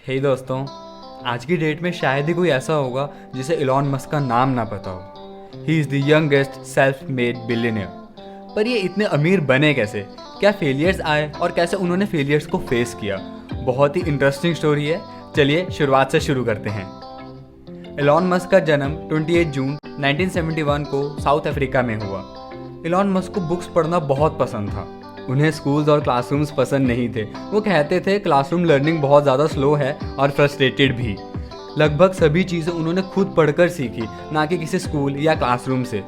हे दोस्तों, आज की डेट में शायद ही कोई ऐसा होगा जिसे इलॉन मस्क का नाम ना पता हो। He is the youngest self made billionaire. पर ये इतने अमीर बने कैसे? क्या फेलियर्स आए और कैसे उन्होंने फेलियर्स को फेस किया? बहुत ही इंटरेस्टिंग स्टोरी है। चलिए शुरुआत से शुरू करते हैं। इलॉन मस्क का जन्म 28 जून 1971 को साउथ अफ्रीका में हुआ। इलॉन मस्क को बुक्स पढ़ना बहुत पसंद था। उन्हें स्कूल्स और क्लासरूम्स पसंद नहीं थे। वो कहते थे क्लासरूम लर्निंग बहुत ज़्यादा स्लो है और फ्रस्ट्रेटेड भी। लगभग सभी चीज़ें उन्होंने खुद पढ़कर सीखी, ना कि किसी स्कूल या क्लासरूम से।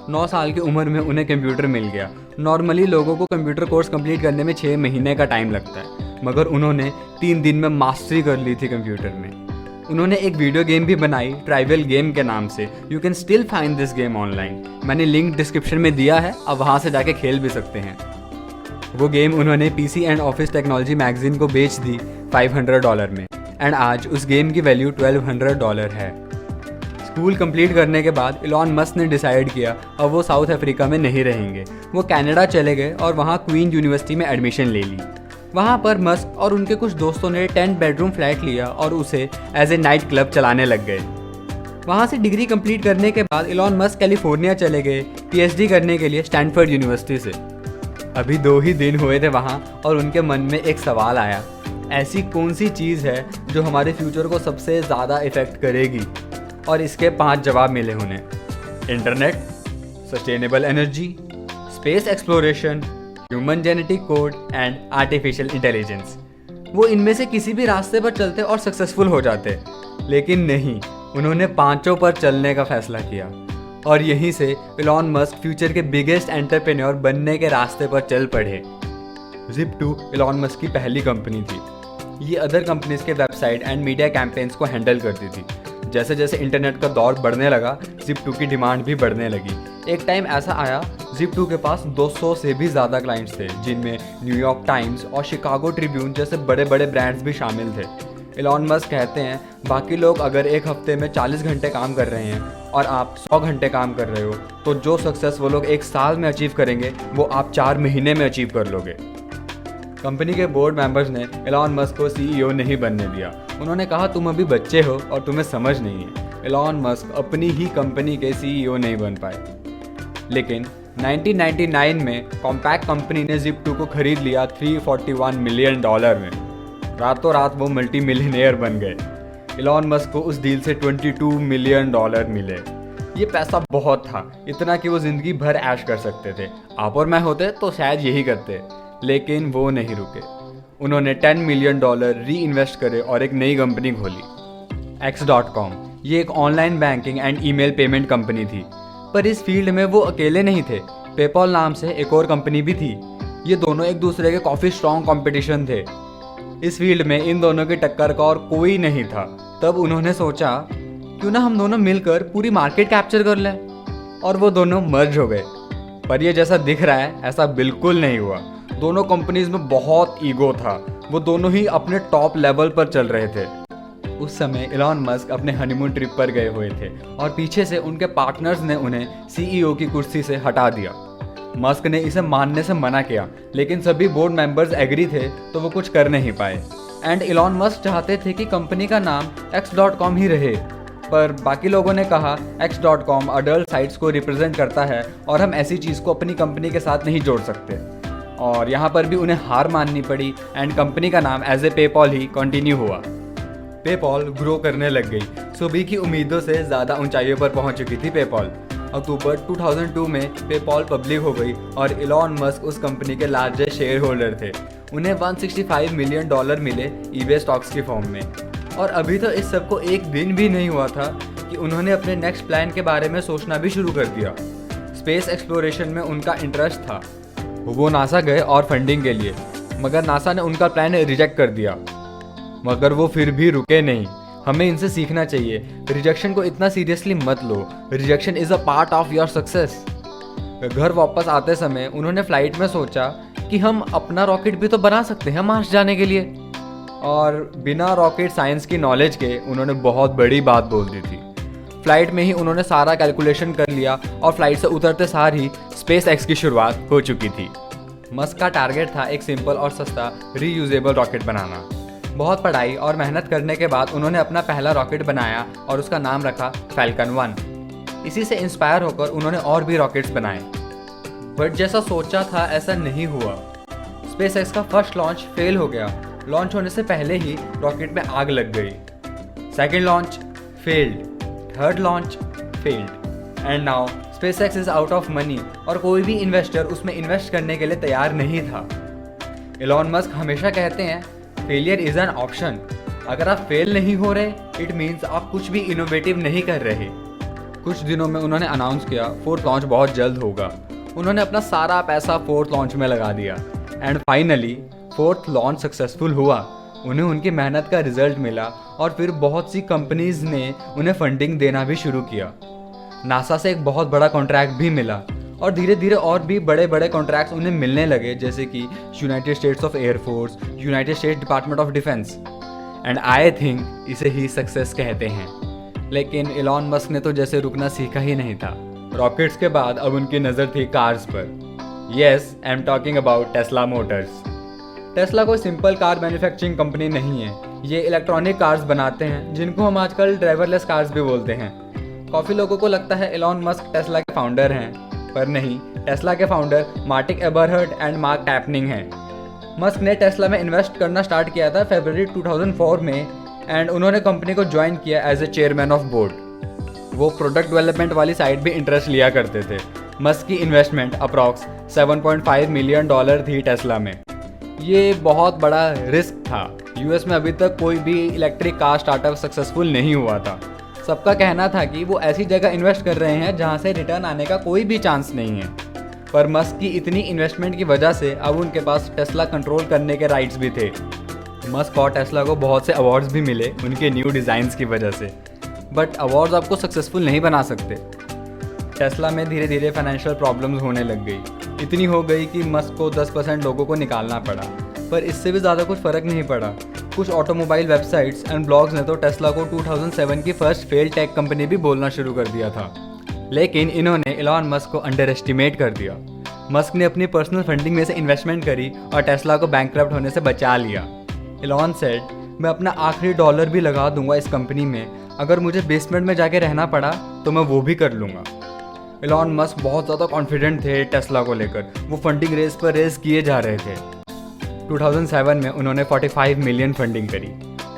9 साल की उम्र में उन्हें कंप्यूटर मिल गया। नॉर्मली लोगों को कंप्यूटर कोर्स कंप्लीट करने में 6 महीने का टाइम लगता है, मगर उन्होंने 3 दिन में मास्टरी कर ली थी कंप्यूटर में। उन्होंने एक वीडियो गेम भी बनाई ट्राइबल गेम के नाम से। You can still find this game online. मैंने लिंक डिस्क्रिप्शन में दिया है, आप वहाँ से जाके खेल भी सकते हैं। वो गेम उन्होंने PC and office technology magazine को बेच दी $500 में, एंड आज उस गेम की वैल्यू $1200 है। स्कूल कंप्लीट करने के बाद इलॉन मस्क ने डिसाइड किया अब वो साउथ अफ्रीका में नहीं रहेंगे। वो कनाडा चले गए और वहाँ क्वीन यूनिवर्सिटी में एडमिशन ले ली। वहाँ पर मस्क और उनके कुछ दोस्तों ने 10 बेडरूम फ्लैट लिया और उसे एज ए नाइट क्लब चलाने लग गए। वहाँ से डिग्री कंप्लीट करने के बाद इलॉन मस्क कैलिफोर्निया चले गए पीएचडी करने के लिए स्टैनफोर्ड यूनिवर्सिटी से। अभी 2 ही दिन हुए थे वहाँ और उनके मन में एक सवाल आया, ऐसी कौन सी चीज़ है जो हमारे फ्यूचर को सबसे ज़्यादा इफ़ेक्ट करेगी? और इसके 5 जवाब मिले उन्हें। Internet, sustainable energy, space exploration, human genetic code and artificial intelligence. वो इनमें से किसी भी रास्ते पर चलते और सक्सेसफुल हो जाते, लेकिन नहीं, उन्होंने 5 पर चलने का फैसला किया। और यहीं से इलॉन मस्क फ्यूचर के बिगेस्ट एंटरप्रेन्योर बनने के रास्ते पर चल पड़े। Zip2 इलॉन मस्क की पहली कंपनी थी। ये अदर कंपनीज के वेबसाइट एंड मीडिया कैंपेन्स को हैंडल करती थी। जैसे जैसे इंटरनेट का दौर बढ़ने लगा, Zip2 की डिमांड भी बढ़ने लगी। एक टाइम ऐसा आया, Zip2 के पास 200 से भी ज़्यादा क्लाइंट्स थे, जिनमें न्यूयॉर्क टाइम्स और शिकागो ट्रिब्यून जैसे बड़े बड़े ब्रांड्स भी शामिल थे। इलॉन मस्क कहते हैं, बाकी लोग अगर एक हफ्ते में 40 घंटे काम कर रहे हैं और आप 100 घंटे काम कर रहे हो, तो जो सक्सेस वो लोग 1 साल में अचीव करेंगे वो आप 4 महीने में अचीव कर लोगे। कंपनी के बोर्ड मेंबर्स ने इलॉन मस्क को सीईओ नहीं बनने दिया। उन्होंने कहा, तुम अभी बच्चे हो और तुम्हें समझ नहीं है। इलॉन मस्क अपनी ही कंपनी के सीईओ नहीं बन पाए। लेकिन 1999 में कॉम्पैक्ट कंपनी ने Zip2 को खरीद लिया $341 मिलियन में। रातों रात वो मल्टी मिलियनेयर बन गए। इलॉन मस्क को उस डील से $22 मिलियन मिले। ये पैसा बहुत था, इतना कि वो ज़िंदगी भर ऐश कर सकते थे। आप और मैं होते तो शायद यही करते, लेकिन वो नहीं रुके। उन्होंने $10 मिलियन री इन्वेस्ट करे और एक नई कंपनी खोली, X.com। ये एक online banking and email payment company थी। पर इस फील्ड में वो अकेले नहीं थे। पेपॉल नाम से एक और कंपनी भी थी। ये दोनों एक दूसरे के काफ़ी स्ट्रॉन्ग कॉम्पिटिशन थे। इस फील्ड में इन दोनों की टक्कर का और कोई नहीं था। तब उन्होंने सोचा, क्यों ना हम दोनों मिलकर पूरी मार्केट कैप्चर कर लें, और वो दोनों मर्ज हो गए। पर ये जैसा दिख रहा है ऐसा बिल्कुल नहीं हुआ। दोनों कंपनीज में बहुत ईगो था। वो दोनों ही अपने टॉप लेवल पर चल रहे थे। उस समय इलॉन मस्क अपने हनीमून ट्रिप पर गए हुए थे और पीछे से उनके पार्टनर्स ने उन्हें सीईओ की कुर्सी से हटा दिया। मस्क ने इसे मानने से मना किया, लेकिन सभी बोर्ड मेंबर्स एग्री थे, तो वो कुछ कर नहीं पाए। एंड इलॉन मस्क चाहते थे कि कंपनी का नाम X.com ही रहे, पर बाकी लोगों ने कहा X.com अडल्ट साइट्स को रिप्रेजेंट करता है और हम ऐसी चीज़ को अपनी कंपनी के साथ नहीं जोड़ सकते। और यहाँ पर भी उन्हें हार माननी पड़ी एंड कंपनी का नाम एज ए पेपॉल ही कंटिन्यू हुआ। पेपॉल ग्रो करने लग गई। सभी की उम्मीदों से ज़्यादा ऊंचाइयों पर पहुंच चुकी थी पेपॉल। अक्टूबर 2002 में पेपॉल पब्लिक हो गई और इलॉन मस्क उस कंपनी के लार्जेस्ट शेयर होल्डर थे। उन्हें $165 मिलियन मिले ईबे स्टॉक्स की फॉर्म में। और अभी तो इस सब को 1 दिन भी नहीं हुआ था कि उन्होंने अपने नेक्स्ट प्लान के बारे में सोचना भी शुरू कर दिया। स्पेस एक्सप्लोरेशन में उनका इंटरेस्ट था। वो नासा गए और फंडिंग के लिए, मगर नासा ने उनका प्लान रिजेक्ट कर दिया। मगर वो फिर भी रुके नहीं। हमें इनसे सीखना चाहिए। रिजेक्शन को इतना सीरियसली मत लो। Rejection is a part of your success. घर वापस आते समय उन्होंने फ्लाइट में सोचा कि हम अपना रॉकेट भी तो बना सकते हैं मार्स जाने के लिए। और बिना रॉकेट साइंस की नॉलेज के उन्होंने बहुत बड़ी बात बोल दी थी। फ्लाइट में ही उन्होंने सारा कैलकुलेशन कर लिया और फ्लाइट से उतरते सार ही स्पेस एक्स की शुरुआत हो चुकी थी। मस्क का टारगेट था एक सिंपल और सस्ता रीयूजेबल रॉकेट बनाना। बहुत पढ़ाई और मेहनत करने के बाद उन्होंने अपना पहला रॉकेट बनाया और उसका नाम रखा फैल्कन 1। इसी से इंस्पायर होकर उन्होंने और भी रॉकेट्स बनाए, बट जैसा सोचा था ऐसा नहीं हुआ। स्पेसएक्स का फर्स्ट लॉन्च फेल हो गया। लॉन्च होने से पहले ही रॉकेट में आग लग गई। Second launch failed, third launch failed, and now SpaceX is out of money और कोई भी इन्वेस्टर उसमें इन्वेस्ट करने के लिए तैयार नहीं था। एलॉन मस्क हमेशा कहते हैं फेलियर इज एन ऑप्शन। अगर आप फेल नहीं हो रहे इट मीन्स आप कुछ भी इनोवेटिव नहीं कर रहे। कुछ दिनों में उन्होंने अनाउंस किया फोर्थ लॉन्च बहुत जल्द होगा। उन्होंने अपना सारा पैसा फोर्थ लॉन्च में लगा दिया and finally fourth launch successful हुआ। उन्हें उनकी मेहनत का रिजल्ट मिला और फिर बहुत सी कंपनीज ने उन्हें फंडिंग देना भी शुरू किया। नासा से एक बहुत बड़ा कॉन्ट्रैक्ट भी मिला और धीरे धीरे और भी बड़े बड़े कॉन्ट्रैक्ट्स उन्हें मिलने लगे, जैसे कि United states of air force, United states department of defence, and I think इसे ही सक्सेस कहते हैं। लेकिन एलॉन मस्क ने तो जैसे रुकना सीखा ही नहीं था। रॉकेट्स के बाद अब उनकी नज़र थी कार्स पर। Yes, I am talking about Tesla Motors. Tesla कोई सिंपल कार मैन्युफैक्चरिंग कंपनी नहीं है। ये इलेक्ट्रॉनिक कार्स बनाते हैं जिनको हम आजकल ड्राइवरलेस कार्स भी बोलते हैं। काफ़ी लोगों को लगता है एलॉन मस्क टेस्ला के फाउंडर हैं, पर नहीं। टेस्ला के फाउंडर मार्टिक एबरहर्ट एंड मार्क टैपनिंग हैं। मस्क ने टेस्ला में इन्वेस्ट करना स्टार्ट किया था फरवरी 2004 में एंड उन्होंने कंपनी को ज्वाइन किया as a chairman of board. वो प्रोडक्ट डेवलपमेंट वाली साइड भी इंटरेस्ट लिया करते थे। मस्क की इन्वेस्टमेंट अप्रॉक्स $7.5 मिलियन थी टेस्ला में। ये बहुत बड़ा रिस्क था। यूएस में अभी तक कोई भी इलेक्ट्रिक कार स्टार्टअप सक्सेसफुल नहीं हुआ था। सबका कहना था कि वो ऐसी जगह इन्वेस्ट कर रहे हैं जहां से रिटर्न आने का कोई भी चांस नहीं है। पर मस्क की इतनी इन्वेस्टमेंट की वजह से अब उनके पास टेस्ला कंट्रोल करने के राइट्स भी थे। मस्क और टेस्ला को बहुत से अवार्ड्स भी मिले उनके न्यू डिज़ाइंस की वजह से, बट अवार्ड्स आपको सक्सेसफुल नहीं बना सकते। टेस्ला में धीरे धीरे फाइनेंशियल प्रॉब्लम्स होने लग गई। इतनी हो गई कि मस्क को 10% लोगों को निकालना पड़ा, पर इससे भी ज़्यादा कुछ फ़र्क नहीं पड़ा। कुछ ऑटोमोबाइल वेबसाइट्स एंड ब्लॉग्स ने तो टेस्ला को 2007 की फर्स्ट फेल टेक कंपनी भी बोलना शुरू कर दिया था। लेकिन इन्होंने एलॉन मस्क को अंडर एस्टिमेट कर दिया। मस्क ने अपनी पर्सनल फंडिंग में से इन्वेस्टमेंट करी और टेस्ला को बैंकक्रप्ट होने से बचा लिया। एलॉन सेड, मैं अपना आखिरी डॉलर भी लगा दूंगा इस कंपनी में, अगर मुझे बेसमेंट में जाके रहना पड़ा तो मैं वो भी कर लूँगा। एलॉन मस्क बहुत ज़्यादा कॉन्फिडेंट थे टेस्ला को लेकर। वो फंडिंग रेस पर रेस किए जा रहे थे। 2007 में उन्होंने 45 मिलियन फंडिंग करी।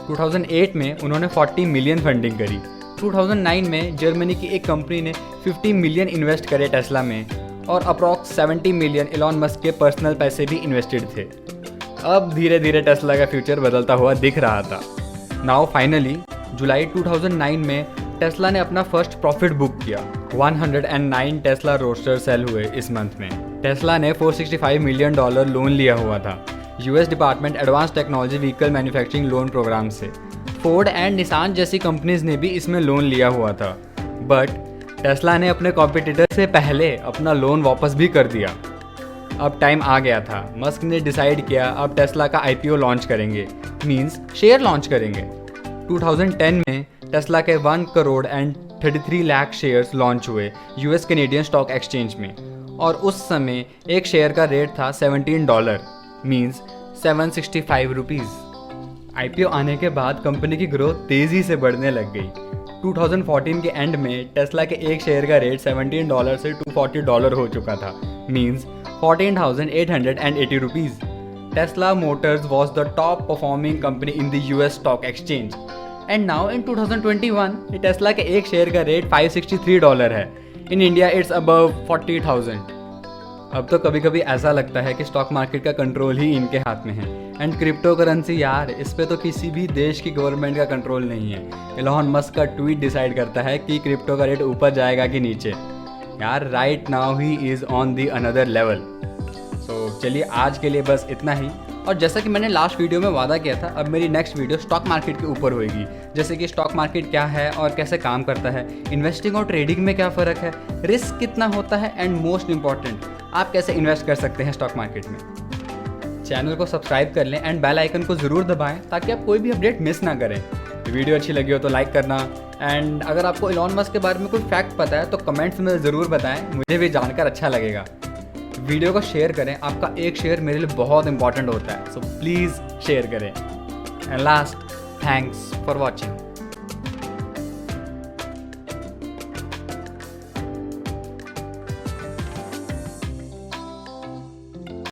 2008 में उन्होंने 40 मिलियन फंडिंग करी। 2009 में जर्मनी की एक कंपनी ने 50 मिलियन इन्वेस्ट करे टेस्ला में और अप्रॉक्स 70 मिलियन एलॉन मस्क के पर्सनल पैसे भी इन्वेस्टेड थे। अब धीरे धीरे टेस्ला का फ्यूचर बदलता हुआ दिख रहा था। नाउ फाइनली जुलाई 2009 में टेस्ला ने अपना फर्स्ट प्रॉफिट बुक किया। 109 टेस्ला रोस्टर सेल हुए इस मंथ में। टेस्ला ने $465 मिलियन लोन लिया हुआ था US department advance technology vehicle manufacturing loan programme से। फोर्ड एंड निसान जैसी कंपनीज ने भी इसमें लोन लिया हुआ था, बट टेस्ला ने अपने कॉम्पिटिटर से पहले अपना लोन वापस भी कर दिया। अब टाइम आ गया था। मस्क ने डिसाइड किया अब टेस्ला का आईपीओ लॉन्च करेंगे, मींस शेयर लॉन्च करेंगे। 2010 में टेस्ला के 1.33 करोड़ शेयर्स लॉन्च हुए यूएस कैनेडियन स्टॉक एक्सचेंज में और उस समय एक शेयर का रेट था $17, मींस 765 रुपीज़। आईपीओ आने के बाद कंपनी की ग्रोथ तेज़ी से बढ़ने लग गई। 2014 के एंड में टेस्ला के एक शेयर का रेट $17 से $240 हो चुका था, means 14,880 rupees. Tesla Motors was the top performing company in the US stock exchange and now in 2021 Tesla के एक शेयर का रेट $563 है। In India it's above 40,000। अब तो कभी कभी ऐसा लगता है कि स्टॉक मार्केट का कंट्रोल ही इनके हाथ में है। एंड क्रिप्टो करेंसी यार, इस पे तो किसी भी देश की गवर्नमेंट का कंट्रोल नहीं है। एलॉन मस्क का ट्वीट डिसाइड करता है कि क्रिप्टो का रेट ऊपर जाएगा कि नीचे। यार right now he is on the another level. So चलिए आज के लिए बस इतना ही। और जैसा कि मैंने लास्ट वीडियो में वादा किया था, अब मेरी नेक्स्ट वीडियो स्टॉक मार्केट के ऊपर होएगी, जैसे कि स्टॉक मार्केट क्या है और कैसे काम करता है, इन्वेस्टिंग और ट्रेडिंग में क्या फ़र्क है, रिस्क कितना होता है एंड मोस्ट इंपॉर्टेंट आप कैसे इन्वेस्ट कर सकते हैं स्टॉक मार्केट में। चैनल को सब्सक्राइब कर लें एंड बेल आइकन को ज़रूर दबाएं ताकि आप कोई भी अपडेट मिस ना करें। वीडियो अच्छी लगी हो तो लाइक करना एंड अगर आपको एलॉन मस्क के बारे में कोई फैक्ट पता है तो कमेंट्स में ज़रूर बताएं, मुझे भी जानकर अच्छा लगेगा। वीडियो को शेयर करें, आपका एक शेयर मेरे लिए बहुत इंपॉर्टेंट होता है, सो प्लीज़ शेयर करें। And last, thanks for watching.